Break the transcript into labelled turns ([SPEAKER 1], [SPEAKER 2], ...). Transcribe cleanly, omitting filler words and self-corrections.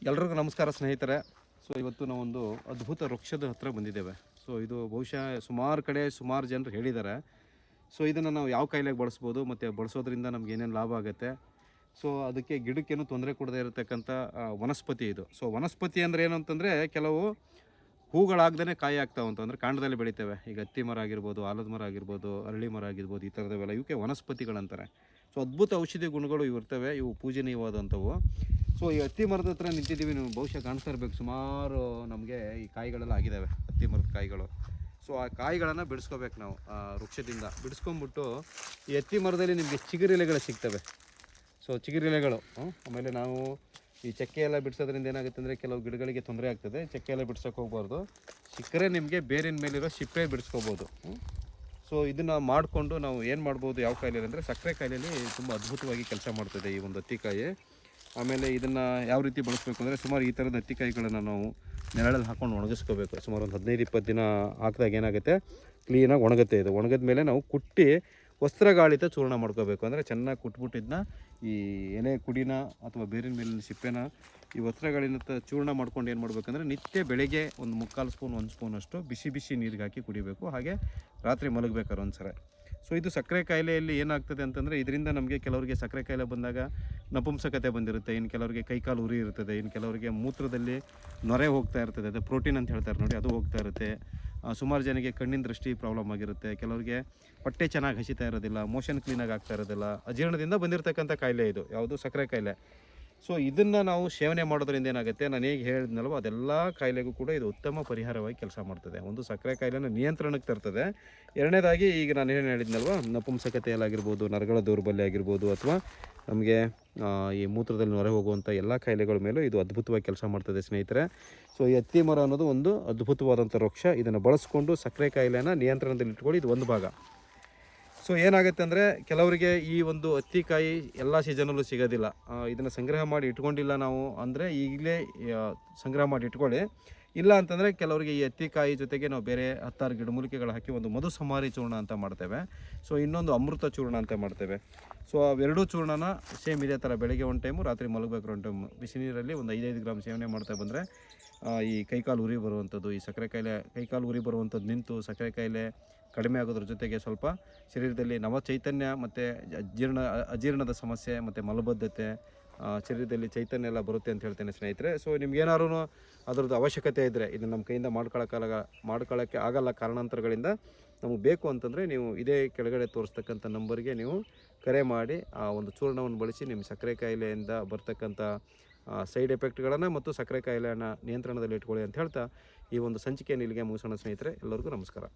[SPEAKER 1] ಎಲ್ರಿಗೂ ನಮಸ್ಕಾರ ಸ್ನೇಹಿತರೆ. ಸೊ ಇವತ್ತು ನಾವೊಂದು ಅದ್ಭುತ ವೃಕ್ಷದ ಹತ್ರ ಬಂದಿದ್ದೇವೆ. ಸೊ ಇದು ಬಹುಶಃ ಸುಮಾರು ಕಡೆ ಸುಮಾರು ಜನರು ಹೇಳಿದ್ದಾರೆ. ಸೊ ಇದನ್ನು ನಾವು ಯಾವ ಕಾಯಿಲೆಗೆ ಬಳಸ್ಬೋದು ಮತ್ತು ಬಳಸೋದ್ರಿಂದ ನಮ್ಗೆ ಏನೇನು ಲಾಭ ಆಗುತ್ತೆ, ಸೊ ಅದಕ್ಕೆ ಗಿಡಕ್ಕೇನು ತೊಂದರೆ ಕೊಡದೇ ಇರತಕ್ಕಂಥ ವನಸ್ಪತಿ ಇದು. ಸೊ ವನಸ್ಪತಿ ಅಂದರೆ ಏನು ಅಂತಂದರೆ, ಕೆಲವು ಹೂಗಳಾಗ್ದೇ ಕಾಯಿ ಆಗ್ತಾವಂತ, ಅಂದರೆ ಕಾಂಡದಲ್ಲಿ ಬೆಳಿತೇವೆ. ಈಗ ಹತ್ತಿ ಮರ ಆಗಿರ್ಬೋದು, ಆಲದ ಮರ ಆಗಿರ್ಬೋದು, ಅರಳಿ ಮರ ಆಗಿರ್ಬೋದು, ಈ ಥರದವೆಲ್ಲ ಇವಕ್ಕೆ ವನಸ್ಪತಿಗಳಂತಾರೆ. ಸೊ ಅದ್ಭುತ ಔಷಧಿ ಗುಣಗಳು ಇವು ಇರ್ತವೆ, ಇವು ಪೂಜನೀಯವಾದಂಥವು. ಸೊ ಈ ಹತ್ತಿ ಮರದ ಹತ್ರ ನಿಂತಿದ್ದೀವಿ, ನೀವು ಬಹುಶಃ ಕಾಣಿಸ್ತಾ ಇರಬೇಕು. ಸುಮಾರು ನಮಗೆ ಈ ಕಾಯಿಗಳೆಲ್ಲ ಆಗಿದ್ದಾವೆ, ಹತ್ತಿ ಮರದ ಕಾಯಿಗಳು. ಸೊ ಆ ಕಾಯಿಗಳನ್ನು ಬಿಡಿಸ್ಕೋಬೇಕು ನಾವು ವೃಕ್ಷದಿಂದ. ಬಿಡಿಸ್ಕೊಂಬಿಟ್ಟು ಈ ಹತ್ತಿ ಮರದಲ್ಲಿ ನಿಮಗೆ ಚಿಗುರೆಲೆಗಳು ಸಿಗ್ತವೆ. ಸೊ ಚಿಗುರೆಲೆಗಳು ಆಮೇಲೆ ನಾವು ಈ ಚಕ್ಕೆ ಎಲ್ಲ ಬಿಡಿಸೋದ್ರಿಂದ ಏನಾಗುತ್ತೆ ಅಂದರೆ, ಕೆಲವು ಗಿಡಗಳಿಗೆ ತೊಂದರೆ ಆಗ್ತದೆ. ಚಕ್ಕೆ ಎಲ್ಲ ಬಿಡ್ಸೋಕೆ ಹೋಗ್ಬಾರ್ದು. ಸಿಕ್ಕರೆ ನಿಮಗೆ ಬೇರಿನ ಮೇಲಿರೋ ಸಿಪ್ಪೆ ಬಿಡಿಸ್ಕೋಬೋದು. ಸೊ ಇದನ್ನು ಮಾಡಿಕೊಂಡು ನಾವು ಏನು ಮಾಡ್ಬೋದು ಯಾವ ಕಾಯಿಲೆ ಅಂದರೆ, ಸಕ್ಕರೆ ಕಾಯಿಲೆಯಲ್ಲಿ ತುಂಬ ಅದ್ಭುತವಾಗಿ ಕೆಲಸ ಮಾಡ್ತದೆ ಈ ಒಂದು ಹತ್ತಿಕಾಯಿ. ಆಮೇಲೆ ಇದನ್ನು ಯಾವ ರೀತಿ ಬಳಸಬೇಕು ಅಂದರೆ, ಸುಮಾರು ಈ ಥರದ ಹತ್ತಿಕಾಯಿಗಳನ್ನು ನಾವು ನೆರಳಲ್ಲಿ ಹಾಕ್ಕೊಂಡು ಒಣಗಿಸ್ಕೋಬೇಕು. ಸುಮಾರು ಒಂದು 15-20 ದಿನ ಹಾಕಿದಾಗ ಏನಾಗುತ್ತೆ, ಕ್ಲೀನಾಗಿ ಒಣಗುತ್ತೆ. ಇದು ಒಣಗಿದ ಮೇಲೆ ನಾವು ಕುಟ್ಟಿ ವಸ್ತ್ರಗಾಳಿತ ಚೂರ್ಣ ಮಾಡ್ಕೋಬೇಕು. ಅಂದರೆ ಚೆನ್ನಾಗಿ ಕುಟ್ಬಿಟ್ಟಿದ್ದನ್ನ ಈ ಎಲೆ ಕುಡಿನ ಅಥವಾ ಬೇರಿನ ಮೇಲಿನ ಸಿಪ್ಪೆನ ಈ ವಸ್ತ್ರಗಾಳಿನ ಚೂರ್ಣ ಮಾಡ್ಕೊಂಡು ಏನು ಮಾಡಬೇಕಂದ್ರೆ, ನಿತ್ಯ ಬೆಳಗ್ಗೆ ಒಂದು 3/4 ಸ್ಪೂನ್ 1 ಸ್ಪೂನಷ್ಟು ಬಿಸಿ ನೀರಿಗೆ ಹಾಕಿ ಕುಡಿಬೇಕು. ಹಾಗೆ ರಾತ್ರಿ ಮಲಗಬೇಕಾದ್ರೆ ಒಂದ್ಸರಿ. ಸೊ ಇದು ಸಕ್ಕರೆ ಕಾಯಿಲೆಯಲ್ಲಿ ಏನಾಗ್ತದೆ ಅಂತಂದರೆ, ಇದರಿಂದ ನಮಗೆ ಕೆಲವರಿಗೆ ಸಕ್ಕರೆ ಕಾಯಿಲೆ ಬಂದಾಗ ನಪುಂಸಕತೆ ಬಂದಿರುತ್ತೆ, ಇನ್ನು ಕೆಲವರಿಗೆ ಕೈಕಾಲು ಉರಿ ಇರ್ತದೆ, ಇನ್ನು ಕೆಲವರಿಗೆ ಮೂತ್ರದಲ್ಲಿ ನೊರೆ ಹೋಗ್ತಾ ಇರ್ತದೆ, ಅದು ಪ್ರೋಟೀನ್ ಅಂತ ಹೇಳ್ತಾರೆ ನೋಡಿ, ಅದು ಹೋಗ್ತಾ ಇರುತ್ತೆ. ಸುಮಾರು ಜನಕ್ಕೆ ಕಣ್ಣಿನ ದೃಷ್ಟಿ ಪ್ರಾಬ್ಲಮ್ ಆಗಿರುತ್ತೆ, ಕೆಲವರಿಗೆ ಹೊಟ್ಟೆ ಚೆನ್ನಾಗಿ ಹಸಿತಾ ಇರೋದಿಲ್ಲ, ಮೋಷನ್ ಕ್ಲೀನಾಗಿ ಆಗ್ತಾ ಇರೋದಿಲ್ಲ. ಅಜೀರ್ಣದಿಂದ ಬಂದಿರತಕ್ಕಂಥ ಕಾಯಿಲೆ ಇದು, ಯಾವುದು ಸಕ್ಕರೆ ಕಾಯಿಲೆ. ಸೊ ಇದನ್ನು ನಾವು ಸೇವನೆ ಮಾಡೋದ್ರಿಂದ ಏನಾಗುತ್ತೆ, ನಾನು ಹೇಗೆ ಹೇಳಿದ್ನಲ್ವ ಅದೆಲ್ಲ ಕಾಯಿಲೆಗೂ ಕೂಡ ಇದು ಉತ್ತಮ ಪರಿಹಾರವಾಗಿ ಕೆಲಸ ಮಾಡ್ತದೆ. ಒಂದು ಸಕ್ಕರೆ ಕಾಯಿಲೆನ ನಿಯಂತ್ರಣಕ್ಕೆ ತರ್ತದೆ. ಎರಡನೇದಾಗಿ ಈಗ ನಾನು ಏನು ಹೇಳಿದ್ನಲ್ವ, ನಪುಂಸಕತೆಯಲ್ಲಾಗಿರ್ಬೋದು, ನರಗಳ ದೌರ್ಬಲ್ಯ ಆಗಿರ್ಬೋದು, ಅಥವಾ ನಮಗೆ ಈ ಮೂತ್ರದಲ್ಲಿ ನೊರೆ ಹೋಗುವಂಥ ಎಲ್ಲ ಕಾಯಿಲೆಗಳ ಮೇಲೂ ಇದು ಅದ್ಭುತವಾಗಿ ಕೆಲಸ ಮಾಡ್ತದೆ ಸ್ನೇಹಿತರೆ. ಸೊ ಈ ಹತ್ತಿ ಮರ ಅನ್ನೋದು ಒಂದು ಅದ್ಭುತವಾದಂಥ ವೃಕ್ಷ. ಇದನ್ನು ಬಳಸ್ಕೊಂಡು ಸಕ್ಕರೆ ಕಾಯಿಲೆನ ನಿಯಂತ್ರಣದಲ್ಲಿ ಇಟ್ಕೊಳ್ಳಿ. ಇದು ಒಂದು ಭಾಗ. ಸೊ ಏನಾಗುತ್ತೆ ಅಂದರೆ, ಕೆಲವರಿಗೆ ಈ ಒಂದು ಹತ್ತಿಕಾಯಿ ಎಲ್ಲ ಸೀಸನಲ್ಲೂ ಸಿಗೋದಿಲ್ಲ. ಇದನ್ನು ಸಂಗ್ರಹ ಮಾಡಿ ಇಟ್ಕೊಂಡಿಲ್ಲ ನಾವು ಅಂದರೆ, ಈಗಲೇ ಸಂಗ್ರಹ ಮಾಡಿ ಇಟ್ಕೊಳ್ಳಿ. ಇಲ್ಲ ಅಂತಂದರೆ ಕೆಲವರಿಗೆ ಈ ಹತ್ತಿಕಾಯಿ ಜೊತೆಗೆ ನಾವು ಬೇರೆ 10 ಗಿಡಮೂಲಿಕೆಗಳು ಹಾಕಿ ಒಂದು ಮಧುಸಂಹಾರಿ ಚೂರ್ಣ ಅಂತ ಮಾಡ್ತೇವೆ. ಸೊ ಇನ್ನೊಂದು ಅಮೃತ ಚೂರ್ಣ ಅಂತ ಮಾಡ್ತೇವೆ. ಸೊ ಅವೆರಡೂ ಚೂರ್ಣನ ಸೇಮ್ ಇದೇ ಥರ ಬೆಳಗ್ಗೆ ಒಂದು ಟೈಮು, ರಾತ್ರಿ ಮಲಗಬೇಕು ಒಂದು ಟೈಮು, ಬಿಸಿ ನೀರಲ್ಲಿ ಒಂದು 5-5 ಗ್ರಾಮ್ ಸೇವನೆ ಮಾಡ್ತಾ ಬಂದರೆ ಈ ಕೈಕಾಲು ಉರಿ ಬರುವಂಥದ್ದು, ಈ ಸಕ್ಕರೆ ಕಾಯಿಲೆ ಕೈಕಾಲು ಉರಿ ಬರುವಂಥದ್ದು ನಿಂತು ಸಕ್ಕರೆ ಕಾಯಿಲೆ ಕಡಿಮೆ ಆಗೋದ್ರ ಜೊತೆಗೆ ಸ್ವಲ್ಪ ಶರೀರದಲ್ಲಿ ನವ ಚೈತನ್ಯ ಮತ್ತು ಅಜೀರ್ಣದ ಸಮಸ್ಯೆ ಮತ್ತು ಮಲಬದ್ಧತೆ, ಶರೀರದಲ್ಲಿ ಚೈತನ್ಯ ಎಲ್ಲ ಬರುತ್ತೆ ಅಂತ ಹೇಳ್ತೇನೆ ಸ್ನೇಹಿತರೆ. ಸೊ ನಿಮ್ಗೇನಾದ್ರು ಅದರದ್ದು ಅವಶ್ಯಕತೆ ಇದ್ದರೆ, ಇದನ್ನು ನಮ್ಮ ಕೈಯಿಂದ ಮಾಡ್ಕೊಳ್ಳೋಕ್ಕೆ ಆಗಲ್ಲ ಕಾರಣಾಂತರಗಳಿಂದ, ನಮಗೆ ಬೇಕು ಅಂತಂದರೆ ನೀವು ಇದೇ ಕೆಳಗಡೆ ತೋರಿಸ್ತಕ್ಕಂಥ ನಂಬರ್ಗೆ ನೀವು ಕರೆ ಮಾಡಿ ಆ ಒಂದು ಚೂರ್ಣವನ್ನು ಬಳಸಿ ನಿಮ್ಮ ಸಕ್ಕರೆ ಕಾಯಿಲೆಯಿಂದ ಬರ್ತಕ್ಕಂಥ ಸೈಡ್ ಎಫೆಕ್ಟ್ಗಳನ್ನು ಮತ್ತು ಸಕ್ಕರೆ ಕಾಯಿಲೆಯನ್ನು ನಿಯಂತ್ರಣದಲ್ಲಿ ಇಟ್ಕೊಳ್ಳಿ ಅಂತ ಹೇಳ್ತಾ ಈ ಒಂದು ಸಂಚಿಕೆಯನ್ನು ಇಲ್ಲಿಗೆ ಮುಗಿಸೋಣ ಸ್ನೇಹಿತರೆ. ಎಲ್ಲರಿಗೂ ನಮಸ್ಕಾರ.